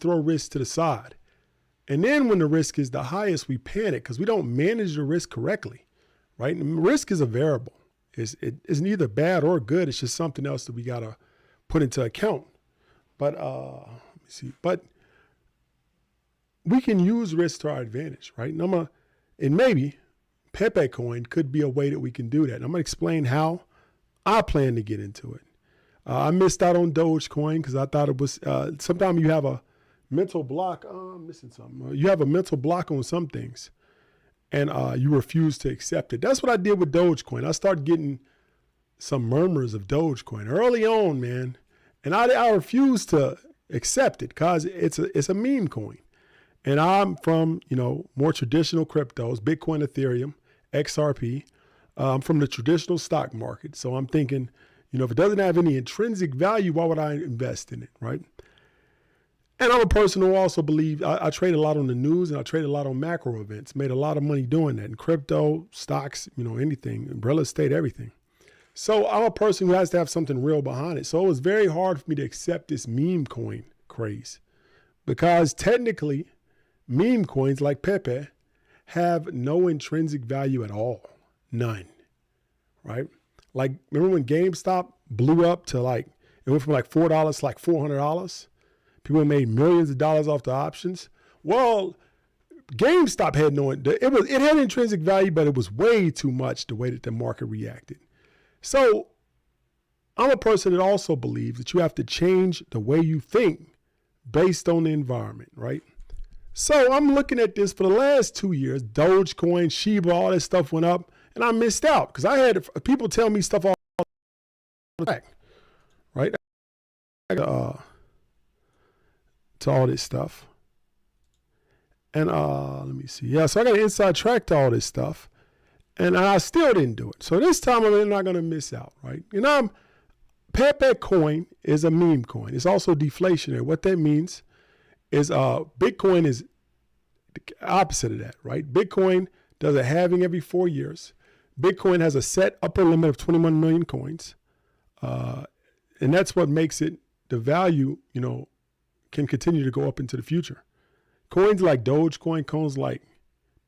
throw risk to the side. And then when the risk is the highest, we panic because we don't manage the risk correctly, right? And risk is a variable. It's neither bad or good. It's just something else that we got to put into account. But let me see. But we can use risk to our advantage, right? And maybe PepeCoin could be a way that we can do that. And I'm going to explain how I plan to get into it. I missed out on Dogecoin because I thought it was, sometimes you have a mental block. I'm missing something. You have a mental block on some things and you refuse to accept it. That's what I did with Dogecoin. I started getting some murmurs of Dogecoin early on, man. And I refused to accept it because it's a meme coin. And I'm from, more traditional cryptos, Bitcoin, Ethereum, XRP. I'm from the traditional stock market. So I'm thinking, if it doesn't have any intrinsic value, why would I invest in it, right? And I'm a person who also believes, I trade a lot on the news and I trade a lot on macro events, made a lot of money doing that in crypto, stocks, anything, real estate, everything. So I'm a person who has to have something real behind it. So it was very hard for me to accept this meme coin craze because technically meme coins like Pepe have no intrinsic value at all. None, right? Like, remember when GameStop blew up to it went from $4 to $400? People made millions of dollars off the options. Well, GameStop had it had intrinsic value, but it was way too much the way that the market reacted. So I'm a person that also believes that you have to change the way you think based on the environment, right? So I'm looking at this for the last 2 years, Dogecoin, Shiba, all this stuff went up and I missed out because I had people tell me stuff all the time, right? To all this stuff. And let me see. Yeah, so I got an inside track to all this stuff. And I still didn't do it. So this time I'm not going to miss out, right? PepeCoin is a meme coin. It's also deflationary. What that means is Bitcoin is the opposite of that, right? Bitcoin does a halving every 4 years. Bitcoin has a set upper limit of 21 million coins. And that's what makes it, the value, can continue to go up into the future. Coins like Dogecoin, coins like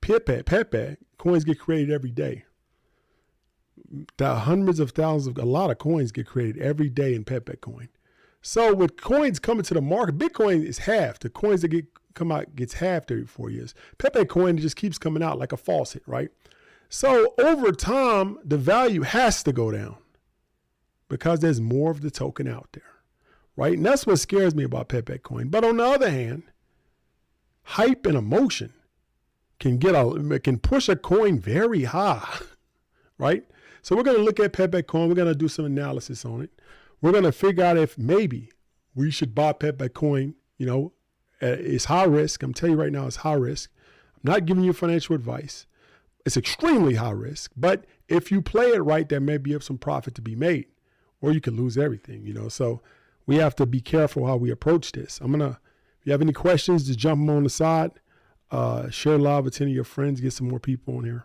Pepe, coins get created every day. Hundreds of thousands, a lot of coins get created every day in PepeCoin. So with coins coming to the market, Bitcoin is halved. The coins that come out gets halved every 4 years. PepeCoin just keeps coming out like a faucet, right? So over time, the value has to go down because there's more of the token out there. Right? And that's what scares me about PepeCoin. But on the other hand, hype and emotion can push a coin very high, right? So we're going to look at PepeCoin. We're going to do some analysis on it. We're going to figure out if maybe we should buy PepeCoin. It's high risk. I'm telling you right now, it's high risk. I'm not giving you financial advice. It's extremely high risk. But if you play it right, there may be some profit to be made, or you could lose everything, So we have to be careful how we approach this. If you have any questions, just jump them on the side. Share live with 10 of your friends, get some more people on here.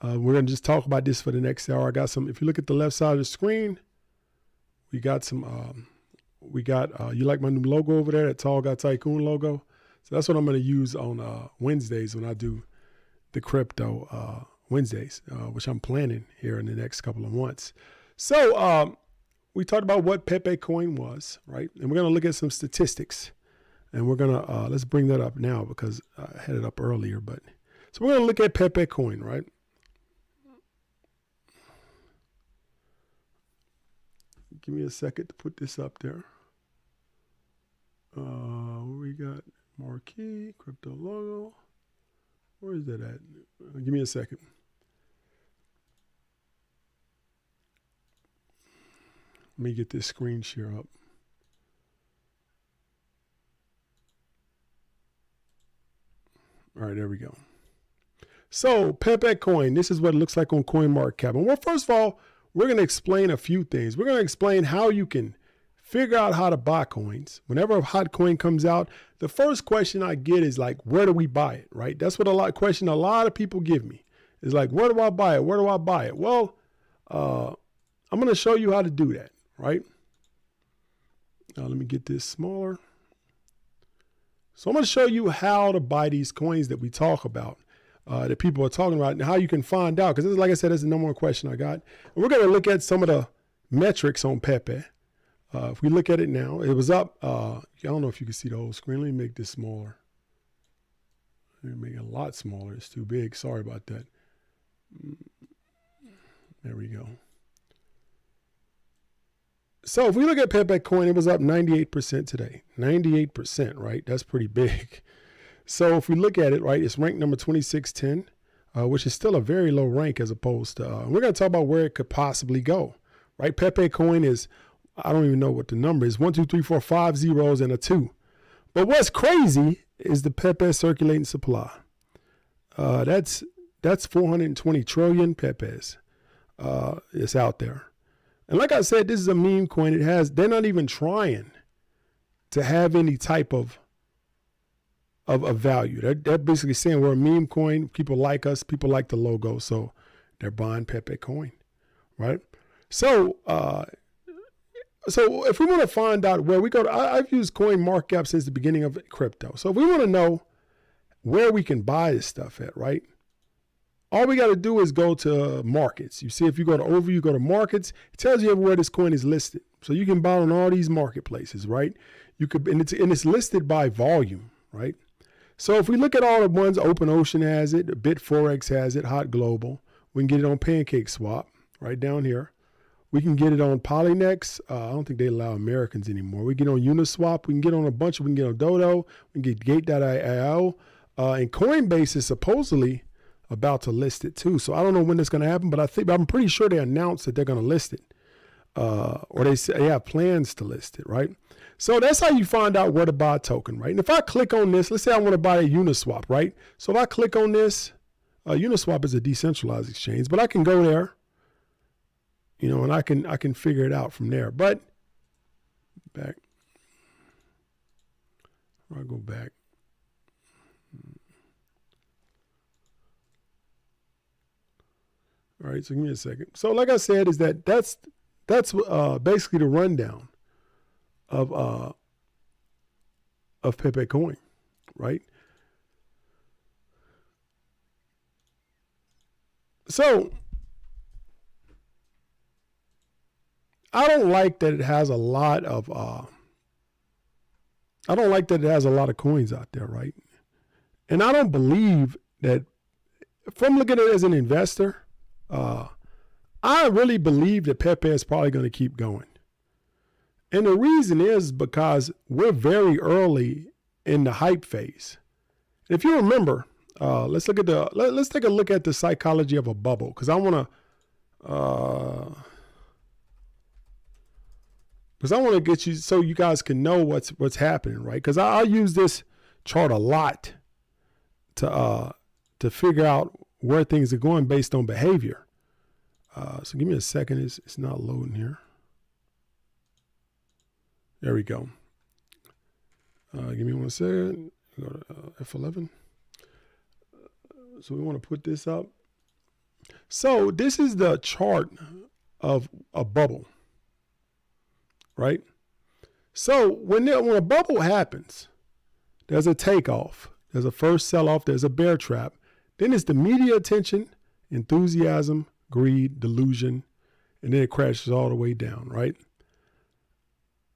We're going to just talk about this for the next hour. I got some, if you look at the left side of the screen, we got some, you like my new logo over there, that Tall Guy Tycoon logo? So that's what I'm going to use on Wednesdays when I do the crypto Wednesdays, which I'm planning here in the next couple of months. So, we talked about what PepeCoin was, right? And we're going to look at some statistics. And we're going to, let's bring that up now because I had it up earlier. So we're going to look at PepeCoin, right? Give me a second to put this up there. We got marquee, crypto logo. Where is that at? Give me a second. Let me get this screen share up. All right, there we go. So PepeCoin, this is what it looks like on CoinMarketCap. And well, first of all, we're going to explain a few things. We're going to explain how you can figure out how to buy coins. Whenever a hot coin comes out, the first question I get is where do we buy it, right? That's what a lot of people give me. It's where do I buy it? Where do I buy it? Well, I'm going to show you how to do that. Right? Now let me get this smaller. So I'm going to show you how to buy these coins that we talk about, that people are talking about, and how you can find out. Because like I said, that's the number one question I got. And we're going to look at some of the metrics on Pepe. If we look at it now, it was up. I don't know if you can see the whole screen. Let me make this smaller. Let me make it a lot smaller. It's too big. Sorry about that. There we go. So if we look at PepeCoin, it was up 98% today. 98%, right? That's pretty big. So if we look at it, right, it's ranked number 2610, which is still a very low rank as opposed to, we're going to talk about where it could possibly go, right? PepeCoin is, I don't even know what the number is, 1, 2, 3, 4, 5 zeros and a 2. But what's crazy is the Pepe circulating supply. That's 420 trillion Pepes. It's out there. And like I said, this is a meme coin. They're not even trying to have any type of value. They're basically saying we're a meme coin. People like us. People like the logo. So they're buying PepeCoin, right? So if we want to find out where we go to, I've used CoinMarketCap since the beginning of crypto. So if we want to know where we can buy this stuff at, right? All we got to do is go to markets. You see, if you go to overview, go to markets, it tells you everywhere this coin is listed. So you can buy on all these marketplaces, right? You could, and it's listed by volume, right? So if we look at all the ones, OpenOcean has it, BitForex has it, Hot Global. We can get it on PancakeSwap right down here. We can get it on Polynex. I don't think they allow Americans anymore. We get on Uniswap. We can get on a bunch. We can get on Dodo. We can get Gate.io. And Coinbase is supposedly about to list it too. So I don't know when it's going to happen, but I'm pretty sure they announced that they're going to list it. Or they say they have plans to list it, right? So that's how you find out where to buy a token, right? And if I click on this, let's say I want to buy a Uniswap, right? So if I click on this, Uniswap is a decentralized exchange, but I can go there, you know, and I can figure it out from there. But back, I'll go back. All right, so give me a second. So like I said, is that's basically the rundown of PepeCoin, right? So I don't like that it has a lot of coins out there, right? And I don't believe that, if I'm looking at it as an investor, I really believe that Pepe is probably going to keep going. And the reason is because we're very early in the hype phase. If you remember, let's take a look at the psychology of a bubble, because I want to get you so you guys can know what's happening, right? Because I use this chart a lot to figure out where things are going based on behavior. So give me a second. It's not loading here. There we go. Give me 1 second. Go to F11. So we want to put this up. So this is the chart of a bubble, right? So when a bubble happens, there's a takeoff. There's a first sell-off. There's a bear trap. Then it's the media attention, enthusiasm, greed, delusion, and then it crashes all the way down, right?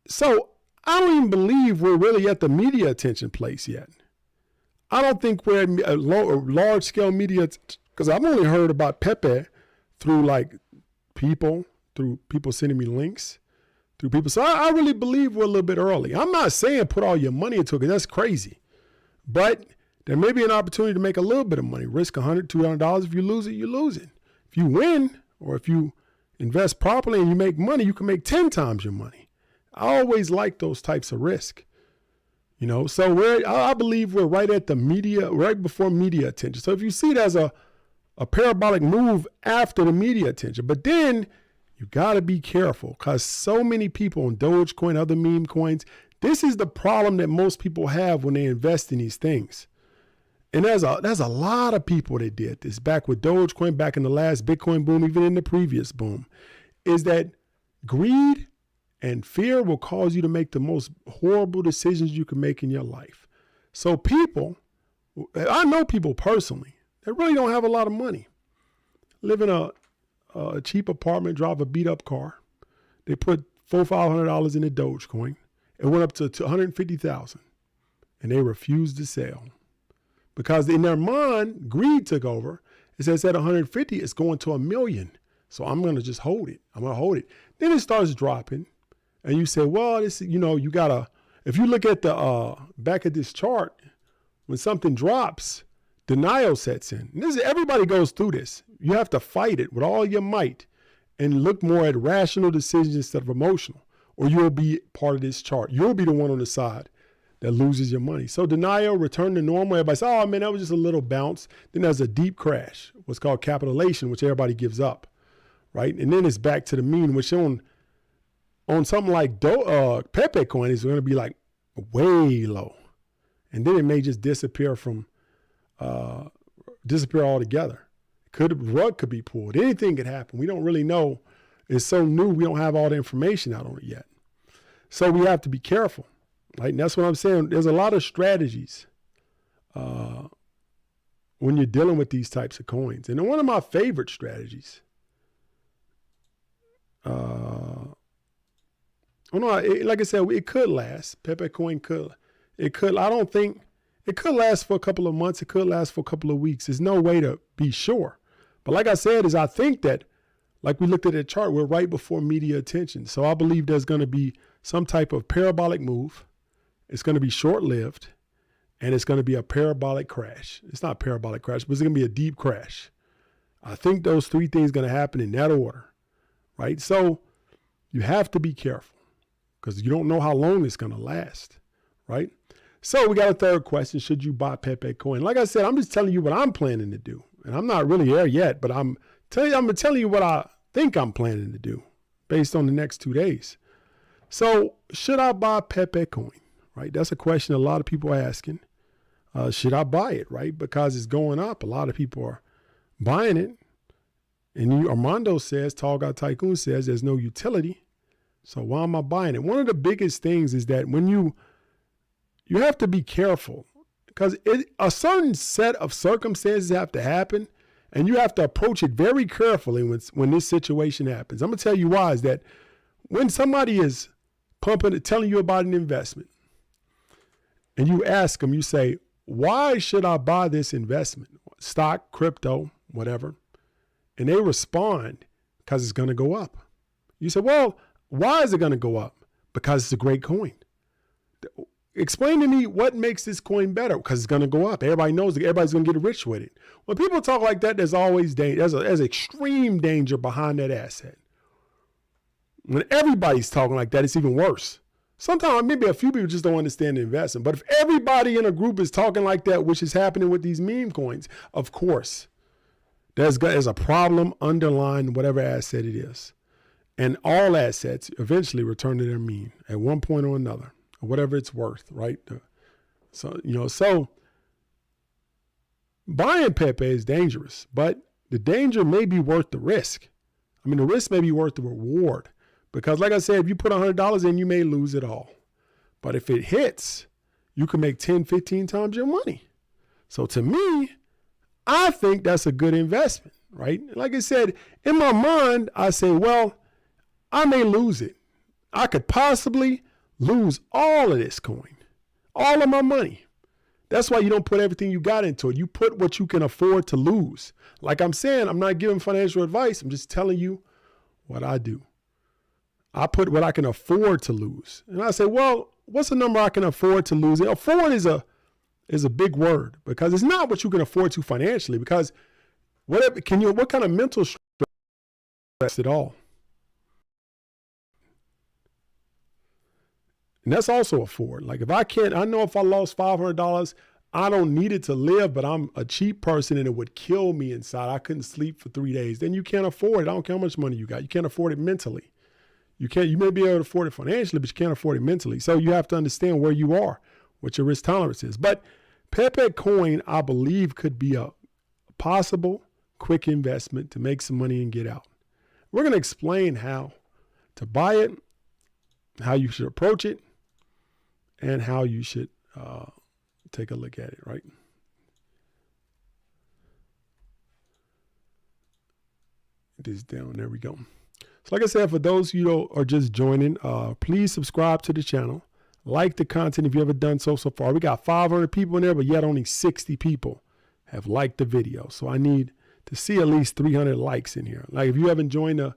So I don't even believe we're really at the media attention place yet. I don't think we're at a large-scale media, because I've only heard about Pepe through people sending me links, through people. So I really believe we're a little bit early. I'm not saying put all your money into it, because that's crazy. But there may be an opportunity to make a little bit of money. Risk $100, $200. If you lose it, you lose it. If you win, or if you invest properly and you make money, you can make 10 times your money. I always like those types of risk, you know. So I believe we're right at the media, right before media attention. So if you see there's a parabolic move after the media attention, but then you got to be careful, because so many people on Dogecoin, other meme coins, this is the problem that most people have when they invest in these things. And there's a lot of people that did this back with Dogecoin, back in the last Bitcoin boom, even in the previous boom, is that greed and fear will cause you to make the most horrible decisions you can make in your life. So people, I know people personally that really don't have a lot of money, live in a cheap apartment, drive a beat up car. They put $400-500 in the Dogecoin. It went up to $150,000 and they refused to sell because in their mind, greed took over. It says at 150, it's going to $1 million. So I'm going to just hold it. I'm going to hold it. Then it starts dropping and you say, well, this, you gotta, if you look at the back of this chart, when something drops, denial sets in. And everybody goes through this. You have to fight it with all your might and look more at rational decisions instead of emotional, or you'll be part of this chart. You'll be the one on the side that loses your money. So denial, return to normal. Everybody says, oh man, that was just a little bounce. Then there's a deep crash, what's called capitulation, which everybody gives up, right? And then it's back to the mean, which on something like PepeCoin is going to be like way low. And then it may just disappear altogether. Rug could be pulled. Anything could happen. We don't really know. It's so new. We don't have all the information out on it yet. So we have to be careful, right? And that's what I'm saying. There's a lot of strategies when you're dealing with these types of coins. And one of my favorite strategies, like I said, it could last. PepeCoin could. I don't think it could last for a couple of months. It could last for a couple of weeks. There's no way to be sure. But like I said, I think that, like we looked at the chart, we're right before media attention. So I believe there's going to be some type of parabolic move. It's going to be short-lived, and it's going to be a parabolic crash. It's not a parabolic crash, but it's going to be a deep crash. I think those three things are going to happen in that order, right? So you have to be careful because you don't know how long it's going to last, right? So we got a third question. Should you buy PepeCoin? Like I said, I'm just telling you what I'm planning to do. And I'm not really there yet, but I'm telling you what I think I'm planning to do based on the next 2 days. So should I buy PepeCoin, right? That's a question a lot of people are asking. Should I buy it, right? Because it's going up. A lot of people are buying it. And Armando says, Tall Guy Tycoon says, there's no utility. So why am I buying it? One of the biggest things is that when you have to be careful because a certain set of circumstances have to happen and you have to approach it very carefully when this situation happens. I'm going to tell you why is that when somebody is telling you about an investment and you ask them, you say, why should I buy this investment? Stock, crypto, whatever. And they respond because it's going to go up. You say, well, why is it going to go up? Because it's a great coin. Explain to me what makes this coin better because it's going to go up. Everybody knows that everybody's going to get rich with it. When people talk like that, there's always danger. There's extreme danger behind that asset. When everybody's talking like that, it's even worse. Sometimes maybe a few people just don't understand the investment. But if everybody in a group is talking like that, which is happening with these meme coins, of course, there's a problem underlying whatever asset it is. And all assets eventually return to their mean at one point or another. Or whatever it's worth, right? So buying Pepe is dangerous, but the danger may be worth the risk. I mean, the risk may be worth the reward because like I said, if you put $100 in, you may lose it all. But if it hits, you can make 10, 15 times your money. So to me, I think that's a good investment, right? Like I said, in my mind, I say, well, I may lose it. I could possibly lose all of this coin, all of my money. That's why you don't put everything you got into it. You put what you can afford to lose. Like I'm saying, I'm not giving financial advice. I'm just telling you what I do. I put what I can afford to lose. And I say, well, what's the number I can afford to lose? Afford is a big word because it's not what you can afford to financially because what kind of mental stress at all? And that's also afford. Like I know if I lost $500, I don't need it to live, but I'm a cheap person and it would kill me inside. I couldn't sleep for 3 days. Then you can't afford it. I don't care how much money you got. You can't afford it mentally. You may be able to afford it financially, but you can't afford it mentally. So you have to understand where you are, what your risk tolerance is. But PepeCoin, I believe, could be a possible quick investment to make some money and get out. We're going to explain how to buy it, how you should approach it, and how you should take a look at it, right? This down, there we go. So like I said, for those you know are just joining, please subscribe to the channel. Like the content if you haven't done so far. We got 500 people in there, but yet only 60 people have liked the video. So I need to see at least 300 likes in here. Like if you haven't joined the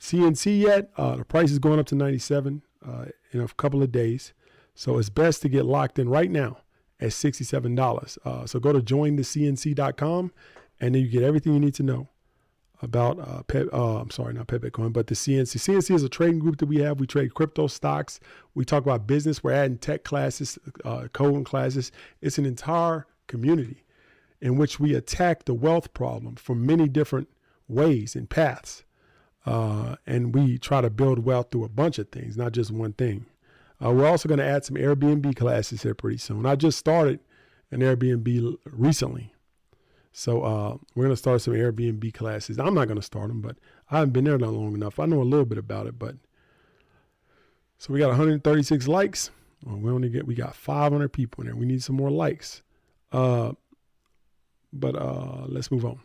CNC yet, the price is going up to 97 in a couple of days. So it's best to get locked in right now at $67. So go to jointhecnc.com and then you get everything you need to know about I'm sorry, not PepeCoin, but the CNC. CNC is a trading group that we have. We trade crypto stocks. We talk about business. We're adding tech classes, coding classes. It's an entire community in which we attack the wealth problem from many different ways and paths. And we try to build wealth through a bunch of things, not just one thing. We're also going to add some Airbnb classes here pretty soon. I just started an Airbnb recently. So we're going to start some Airbnb classes. I'm not going to start them, but I haven't been there not long enough. I know a little bit about it, but so we got 136 likes. Well, we got 500 people in there. We need some more likes. But let's move on.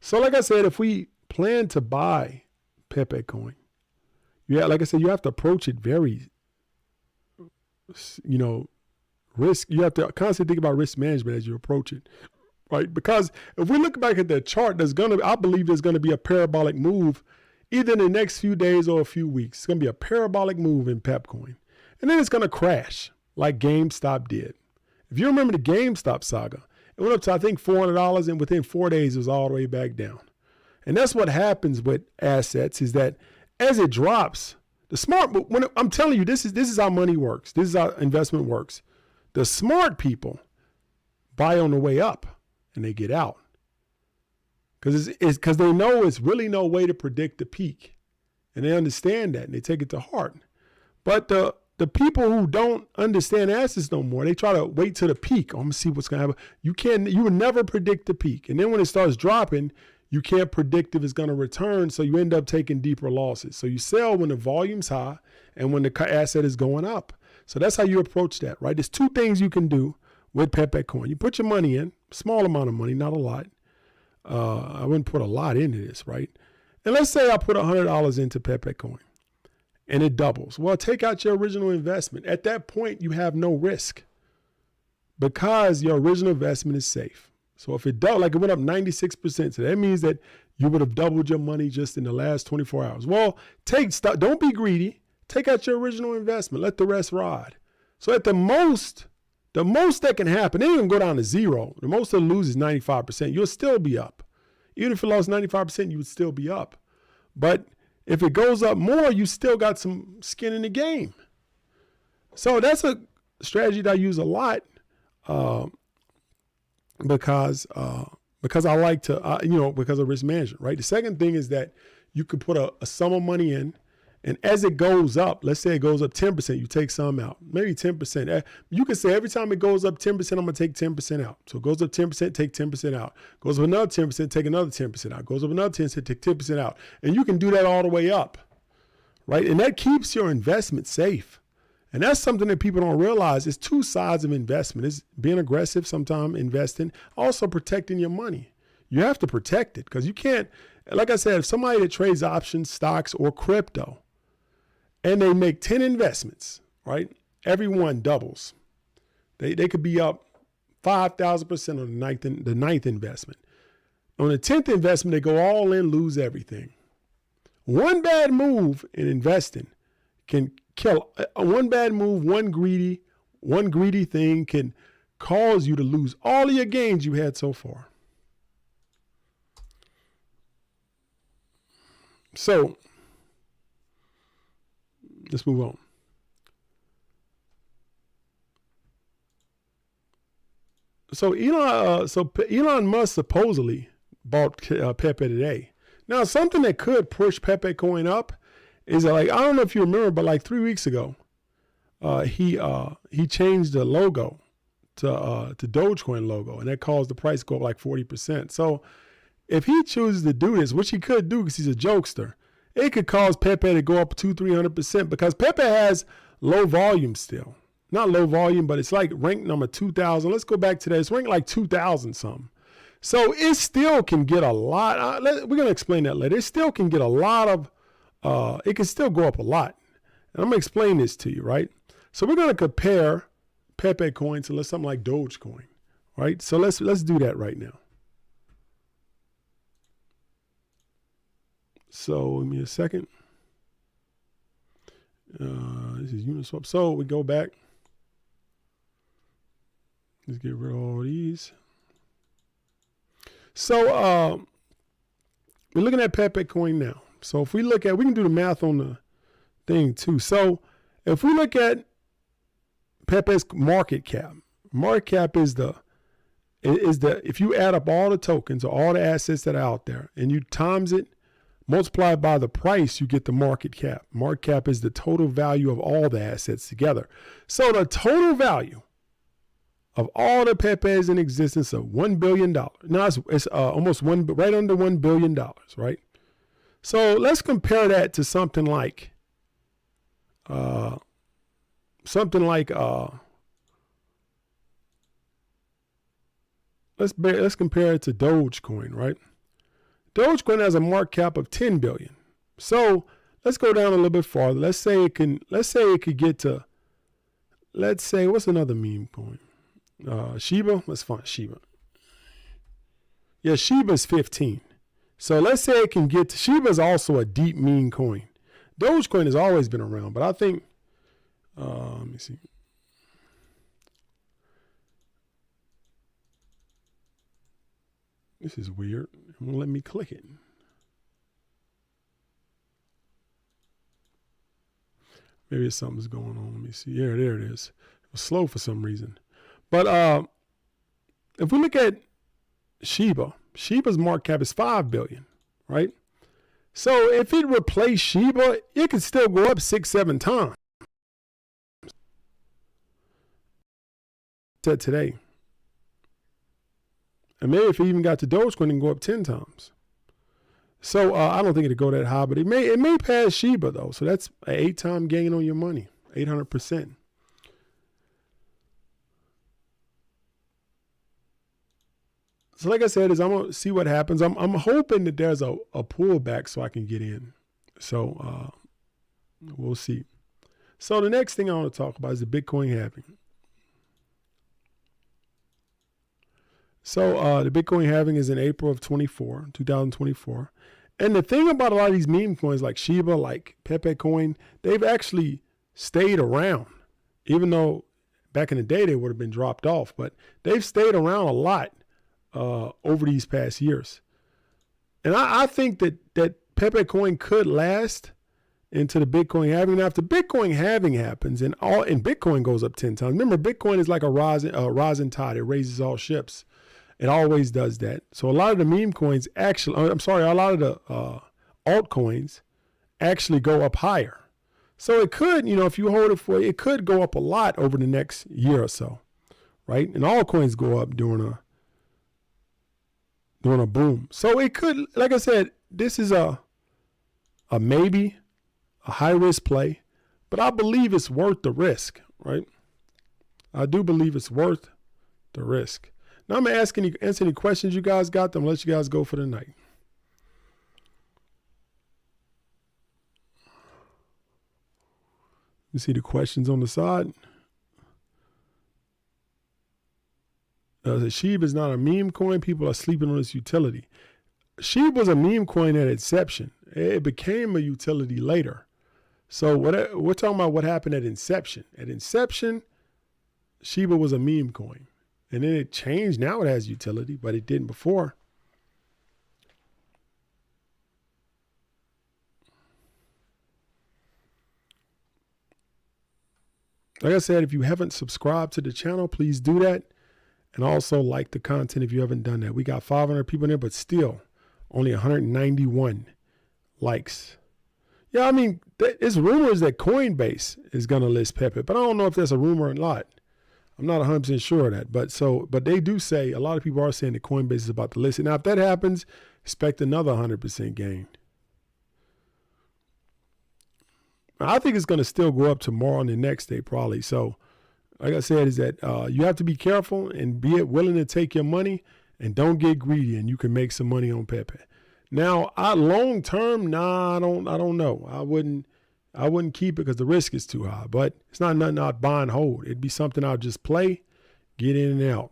So like I said, if we plan to buy PepeCoin, like I said, you have to approach it very, risk. You have to constantly think about risk management as you approach it. Right, because if we look back at that chart, I believe there's going to be a parabolic move either in the next few days or a few weeks. It's going to be a parabolic move in PepeCoin. And then it's going to crash like GameStop did. If you remember the GameStop saga, it went up to, I think, $400, and within 4 days, it was all the way back down. And that's what happens with assets is that as it drops, I'm telling you, this is how money works. This is how investment works. The smart people buy on the way up. And they get out because they know it's really no way to predict the peak, and they understand that and they take it to heart. But the people who don't understand assets no more, they try to wait till the peak. I'm gonna see what's gonna happen. You will never predict the peak, and then when it starts dropping, you can't predict if it's gonna return. So you end up taking deeper losses. So you sell when the volume's high and when the asset is going up. So that's how you approach that, right? There's two things you can do with PepeCoin. You put your money in, small amount of money, not a lot. I wouldn't put a lot into this, right? And let's say I put $100 into PepeCoin and it doubles. Well, take out your original investment. At that point, you have no risk because your original investment is safe. So if it doubled, like it went up 96%, so that means that you would have doubled your money just in the last 24 hours. Well, don't be greedy. Take out your original investment. Let the rest ride. So at the most that can happen, it even go down to zero. The most it'll lose is 95%. You'll still be up. Even if it lost 95%, you would still be up. But if it goes up more, you still got some skin in the game. So that's a strategy that I use a lot because I like to, because of risk management, right? The second thing is that you could put a sum of money in. And as it goes up, let's say it goes up 10%, you take some out, maybe 10%. You can say every time it goes up 10%, I'm going to take 10% out. So it goes up 10%, take 10% out. Goes up another 10%, take another 10% out. Goes up another 10%, take 10% out. And you can do that all the way up, right? And that keeps your investment safe. And that's something that people don't realize. It's two sides of investment. It's being aggressive, sometimes investing, also protecting your money. You have to protect it because you can't, like I said, if somebody that trades options, stocks, or crypto, and they make 10 investments, right? Every one doubles. They could be up 5,000% on the ninth investment. On the 10th investment, they go all in, lose everything. One bad move in investing can kill. One bad move, one greedy thing can cause you to lose all of your gains you had so far. So let's move on. So Elon Musk supposedly bought Pepe today. Now, something that could push PepeCoin up is that, like, I don't know if you remember, but like 3 weeks ago, he changed the logo to Dogecoin logo, and that caused the price to go up like 40%. So if he chooses to do this, which he could do because he's a jokester, it could cause Pepe to go up 200-300% because Pepe has low volume still. not low volume, but it's like ranked number 2,000. Let's go back to that. It's ranked like 2,000 something. So it still can get a lot. We're going to explain that later. It still can get a lot of, it can still go up a lot. And I'm going to explain this to you, right? So we're going to compare PepeCoin to something like Dogecoin, right? So let's do that right now. So give me a second. This is Uniswap. So we go back. Let's get rid of all these. So we're looking at PepeCoin now. So if we look at, we can do the math on the thing too. So if we look at Pepe's market cap is if you add up all the tokens or all the assets that are out there and you times it, multiply it by the price, you get the market cap. Market cap is the total value of all the assets together. So the total value of all the Pepes in existence of $1 billion. Now it's almost right under $1 billion, right? So let's compare that to something like let's compare it to Dogecoin, right? Dogecoin has a market cap of 10 billion. So let's go down a little bit farther. Let's say it could get to, let's say, what's another meme coin? Shiba. Let's find Shiba. Yeah, Shiba's 15. So let's say it can get to, Shiba's also a deep meme coin. Dogecoin has always been around, but I think, let me see. This is weird. It won't let me click it. Maybe something's going on. Let me see. Yeah, there it is. It was slow for some reason. But if we look at Shiba's market cap is 5 billion, right? So if it replaced Shiba, it could still go up 6-7 times. Today. And maybe if it even got to Dogecoin, it can go up 10 times. So I don't think it'd go that high, but it may pass Shiba though. So that's an 8-time gain on your money, 800%. So like I said, I'm gonna see what happens. I'm hoping that there's a pullback so I can get in. So we'll see. So the next thing I want to talk about is the Bitcoin halving. So the Bitcoin halving is in April of 2024. And the thing about a lot of these meme coins like Shiba, like PepeCoin, they've actually stayed around, even though back in the day they would have been dropped off. But they've stayed around a lot over these past years. And I think that PepeCoin could last into the Bitcoin halving. Now, if the Bitcoin halving happens and Bitcoin goes up 10 times, remember Bitcoin is like a rising tide. It raises all ships. It always does that. So a lot of the meme coins actually, a lot of the altcoins actually go up higher. So it could, if you hold it for, it could go up a lot over the next year or so, right? And all coins go up during a boom. So it could, like I said, this is a maybe, a high risk play, but I believe it's worth the risk, right? I do believe it's worth the risk. Now I'm going to answer any questions you guys got. I'm going to let you guys go for the night. You see the questions on the side. Shiba is not a meme coin. People are sleeping on its utility. Shiba was a meme coin at inception. It became a utility later. So we're talking about what happened at inception. At inception, Shiba was a meme coin. And then it changed. Now it has utility, but it didn't before. Like I said, if you haven't subscribed to the channel, please do that. And also like the content if you haven't done that. We got 500 people in there, but still only 191 likes. Yeah, I mean, it's rumors that Coinbase is going to list Pepe, but I don't know if that's a rumor or not. I'm not 100% sure of that, but they do say, a lot of people are saying that Coinbase is about to list it. Now, if that happens, expect another 100% gain. I think it's going to still go up tomorrow and the next day probably. So like I said, is that you have to be careful and be willing to take your money and don't get greedy, and you can make some money on Pepe. Now, long term, I don't know. I wouldn't keep it because the risk is too high. But it's not nothing I'd buy and hold. It'd be something I'll just play, get in and out.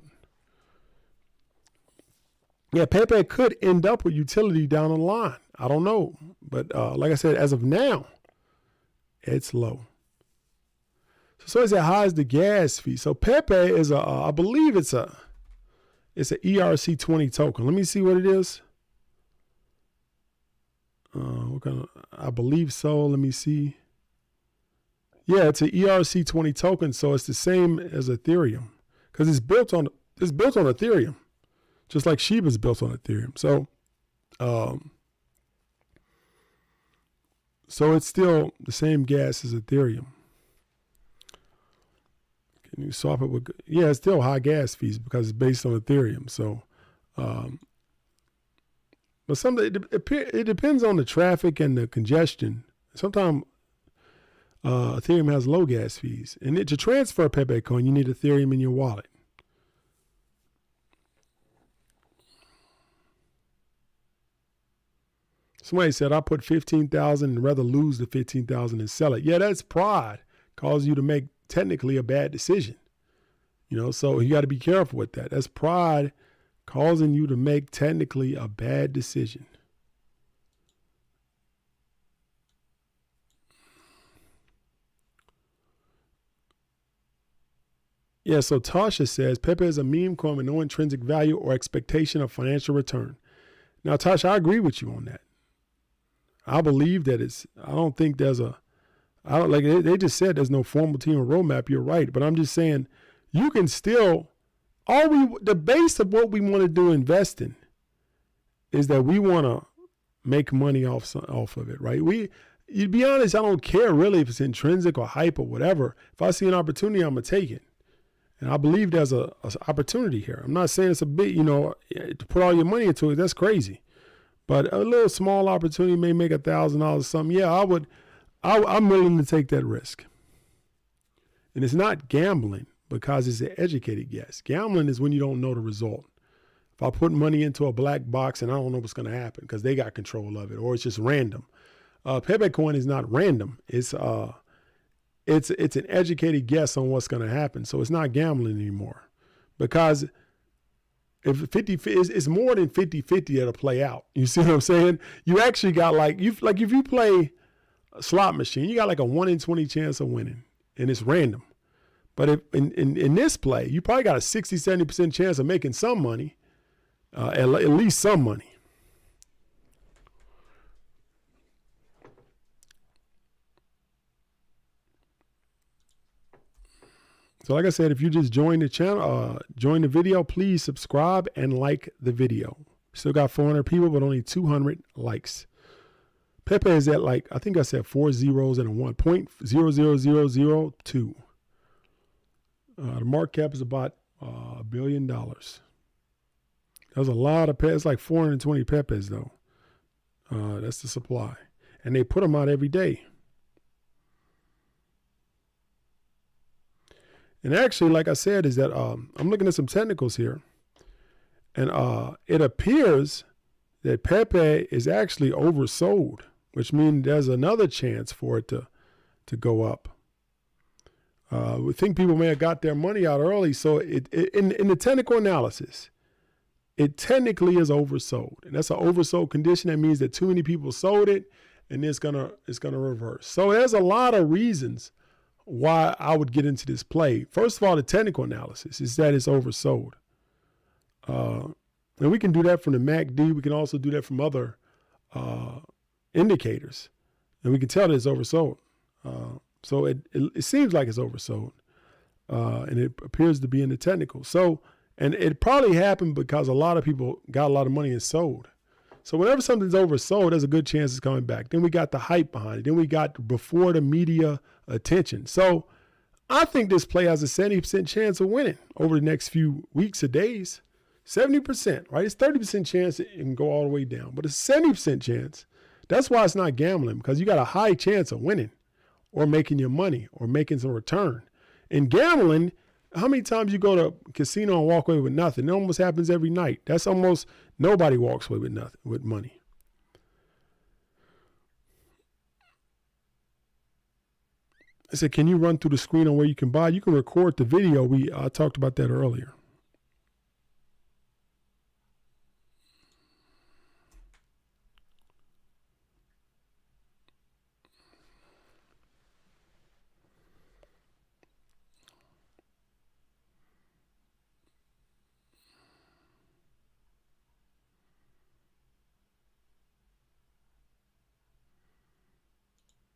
Yeah, Pepe could end up with utility down the line. I don't know, but like I said, as of now, it's low. So it's as high as the gas fee. So Pepe is I believe it's an ERC20 token. Let me see what it is. I believe so. Let me see. Yeah, it's an ERC20 token, so it's the same as Ethereum because it's built on Ethereum, just like Shiba's built on Ethereum. So it's still the same gas as Ethereum. Can you swap it with? Yeah, it's still high gas fees because it's based on Ethereum. So, but it depends on the traffic and the congestion. Sometimes Ethereum has low gas fees, and to transfer PepeCoin, you need Ethereum in your wallet. Somebody said, I put 15,000 and rather lose the 15,000 and sell it. Yeah, that's pride. Causes you to make technically a bad decision. So you got to be careful with that. That's pride causing you to make technically a bad decision. Yeah, so Tasha says, Pepe is a meme coin with no intrinsic value or expectation of financial return. Now, Tasha, I agree with you on that. I believe that I don't think there's they just said there's no formal team or roadmap. You're right. But I'm just saying you can still, the base of what we want to do invest in is that we want to make money off of it, right? To be honest, I don't care really if it's intrinsic or hype or whatever. If I see an opportunity, I'm going to take it. And I believe there's an opportunity here. I'm not saying it's a big, to put all your money into it. That's crazy. But a little small opportunity may make $1,000 or something. Yeah, I'm willing to take that risk. And it's not gambling because it's an educated guess. Gambling is when you don't know the result. If I put money into a black box and I don't know what's going to happen because they got control of it, or it's just random. PepeCoin is not random. It's an educated guess on what's going to happen. So it's not gambling anymore because if it's more than 50-50 that'll play out. You see what I'm saying? You actually got if you play a slot machine, you got like a 1 in 20 chance of winning, and it's random. But if in this play, you probably got a 60-70% chance of making some money, at least some money. So like I said, if you just join the channel, join the video, please subscribe and like the video. Still got 400 people, but only 200 likes. Pepe is at I think I said 4 zeros and a 1, 0.00002. The market cap is about $1 billion. That's a lot of Pepes. It's like 420 Pepes though. That's the supply. And they put them out every day. And actually, like I said, is that I'm looking at some technicals here. And it appears that Pepe is actually oversold, which means there's another chance for it to go up. We think people may have got their money out early. So in the technical analysis, it technically is oversold. And that's an oversold condition. That means that too many people sold it and it's gonna reverse. So there's a lot of reasons why I would get into this play. First of all, the technical analysis is that it's oversold. And we can do that from the MACD. We can also do that from other indicators. And we can tell that it's oversold. So it seems like it's oversold. And it appears to be in the technical. So, and it probably happened because a lot of people got a lot of money and sold. So whenever something's oversold, there's a good chance it's coming back. Then we got the hype behind it. Then we got before the media attention. So I think this play has a 70% chance of winning over the next few weeks or days. 70%, right? It's 30% chance it can go all the way down, but it's 70% chance. That's why it's not gambling, because you got a high chance of winning or making your money or making some return. In gambling, how many times you go to a casino and walk away with nothing? It almost happens every night. That's almost nobody walks away with nothing, with money. I said, can you run through the screen on where you can buy? You can record the video. I talked about that earlier.